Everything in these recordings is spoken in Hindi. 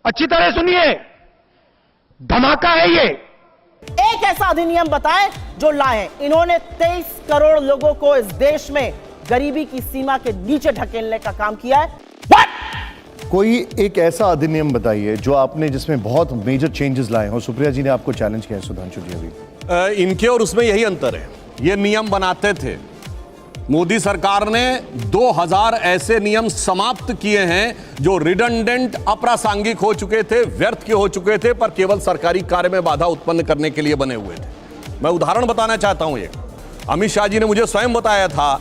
अच्छी तरह सुनिए, धमाका है ये। एक ऐसा अधिनियम बताएं जो लाए। इन्होंने 23 करोड़ लोगों को इस देश में गरीबी की सीमा के नीचे ढकेलने का काम किया है। कोई एक ऐसा अधिनियम बताइए जो आपने जिसमें बहुत मेजर चेंजेस लाए हो। सुप्रिया जी ने आपको चैलेंज किया है, सुधांशु जी अभी। इनके और उसमें यही अंतर है। ये नियम बनाते थे, मोदी सरकार ने 2000 ऐसे नियम समाप्त किए हैं जो रिडंडेंट, अप्रासंगिक हो चुके थे, व्यर्थ के हो चुके थे, पर केवल सरकारी कार्य में बाधा उत्पन्न करने के लिए बने हुए थे। मैं उदाहरण बताना चाहता हूं। ये अमित शाह जी ने मुझे स्वयं बताया था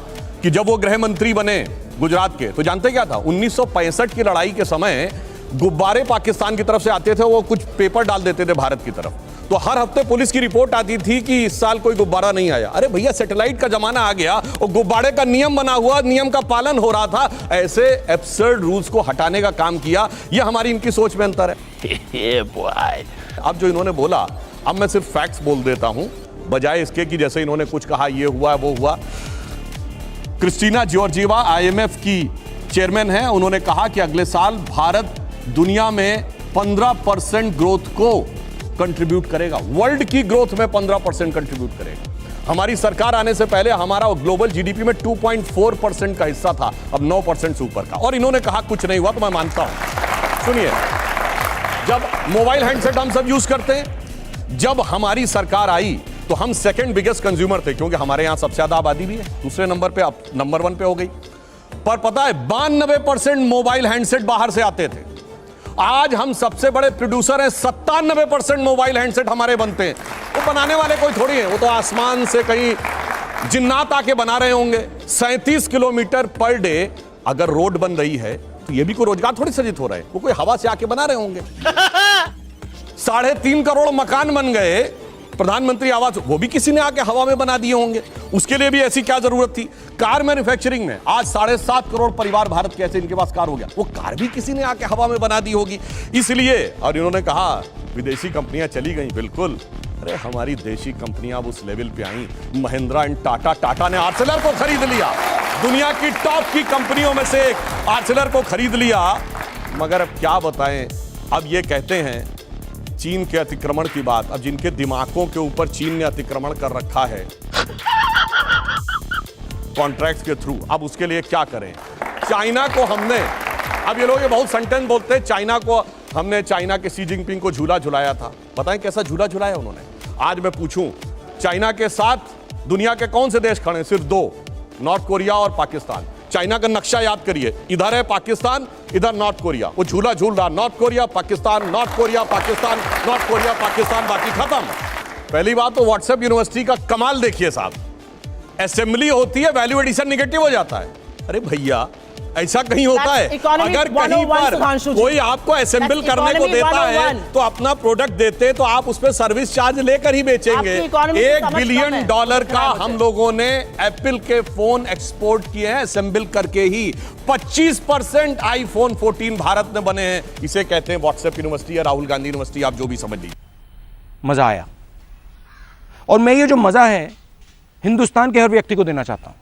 कि जब वो गृह मंत्री बने गुजरात के, तो जानते क्या था, 1965 की लड़ाई के समय गुब्बारे पाकिस्तान की तरफ से आते थे, वो कुछ पेपर डाल देते थे भारत की तरफ, तो हर हफ्ते पुलिस की रिपोर्ट आती थी कि इस साल कोई गुब्बारा नहीं आया। अरे भैया, सैटेलाइट का जमाना आ गया और गुब्बारे का नियम बना हुआ, नियम का पालन हो रहा था। ऐसे एब्सर्ड रूल्स को हटाने का काम किया। ये हमारी इनकी सोच में अंतर है। अब जो इन्होंने बोला, अब मैं सिर्फ फैक्ट्स बोल देता हूं, बजाय इसके कि जैसे इन्होंने कुछ कहा ये हुआ वो हुआ। क्रिस्टीना जॉर्जिवा आईएमएफ की चेयरमैन है, उन्होंने कहा कि अगले साल भारत दुनिया में 15% ग्रोथ को कंट्रीब्यूट करेगा, वर्ल्ड की ग्रोथ में 15% कंट्रीब्यूट करेगा। हमारी सरकार आने से पहले हमारा ग्लोबल जीडीपी में 2.4% का हिस्सा था, अब 9% से ऊपर का। और इन्होंने कहा कुछ नहीं हुआ, तो मैं मानता हूं। सुनिए, जब मोबाइल हैंडसेट हम सब यूज करते हैं, जब हमारी सरकार आई तो हम सेकंड बिगेस्ट कंज्यूमर थे, क्योंकि हमारे यहां सबसे ज्यादा आबादी भी है। दूसरे नंबर पे, अब नंबर 1 पे हो गई। पर पता है, 92% मोबाइल हैंडसेट बाहर से आते थे। आज हम सबसे बड़े प्रोड्यूसर हैं, 97% मोबाइल हैंडसेट हमारे बनते हैं। वो बनाने वाले कोई थोड़ी हैं, वो तो आसमान से कहीं जिन्नात आके बना रहे होंगे। 37 किलोमीटर पर डे अगर रोड बन रही है, तो ये भी कोई रोजगार थोड़ी सृजित हो रहा है, वो कोई हवा से आके बना रहे होंगे। 3.5 करोड़ मकान बन गए, प्रधानमंत्री आवास, वो भी किसी ने आके हवा में बना दिए होंगे। उसके लिए भी ऐसी क्या जरूरत थी? कार मैन्युफैक्चरिंग में आज 7.5 करोड़ परिवार भारत के ऐसे इनके पास कार हो गया, वो कार भी किसी ने आके हवा में बना दी होगी। इसलिए, और इन्होंने कहा विदेशी कंपनियां चली गई, बिल्कुल। अरे हमारी देशी कंपनियां अब उस लेवल पे आई, महिंद्रा एंड टाटा ने आर्सेलर को खरीद लिया, दुनिया की टॉप की कंपनियों में से एक आर्सेलर को खरीद लिया। मगर अब क्या बताएं, अब ये कहते हैं चीन के अतिक्रमण की बात। अब जिनके दिमागों के ऊपर चीन ने अतिक्रमण कर रखा है कॉन्ट्रैक्ट्स के थ्रू, अब उसके लिए क्या करें? चाइना को हमने, अब ये लोग ये बहुत सेंटेंस बोलते हैं, चाइना को हमने, चाइना के शी जिनपिंग को झूला झुलाया था। बताएं कैसा झूला झुलाया उन्होंने? आज मैं पूछूं, चाइना के साथ दुनिया के कौन से देश खड़े हैं? सिर्फ 2, नॉर्थ कोरिया और पाकिस्तान। चाइना का नक्शा याद करिए, इधर है पाकिस्तान, इधर नॉर्थ कोरिया। वो झूला झूल रहा, north Korea Pakistan, north Korea Pakistan, north Korea Pakistan, बाकी खत्म। पहली बात तो व्हाट्सएप यूनिवर्सिटी का कमाल देखिए साहब, असेंबली होती है, वैल्यू एडिशन निगेटिव हो जाता है। अरे भैया, ऐसा कहीं होता है? अगर कहीं पर कोई आपको असेंबल करने को देता है तो अपना प्रोडक्ट देते हैं, तो आप उस पर सर्विस चार्ज लेकर ही बेचेंगे। $1 बिलियन का हम लोगों ने एप्पल के फोन एक्सपोर्ट किए हैं असेंबल करके ही। 25% आईफोन 14 भारत में बने हैं। इसे कहते हैं व्हाट्सएप यूनिवर्सिटी या राहुल गांधी यूनिवर्सिटी, आप जो भी समझ लीजिए। मजा आया, और मैं ये जो मजा है हिंदुस्तान के हर व्यक्ति को देना चाहता हूं।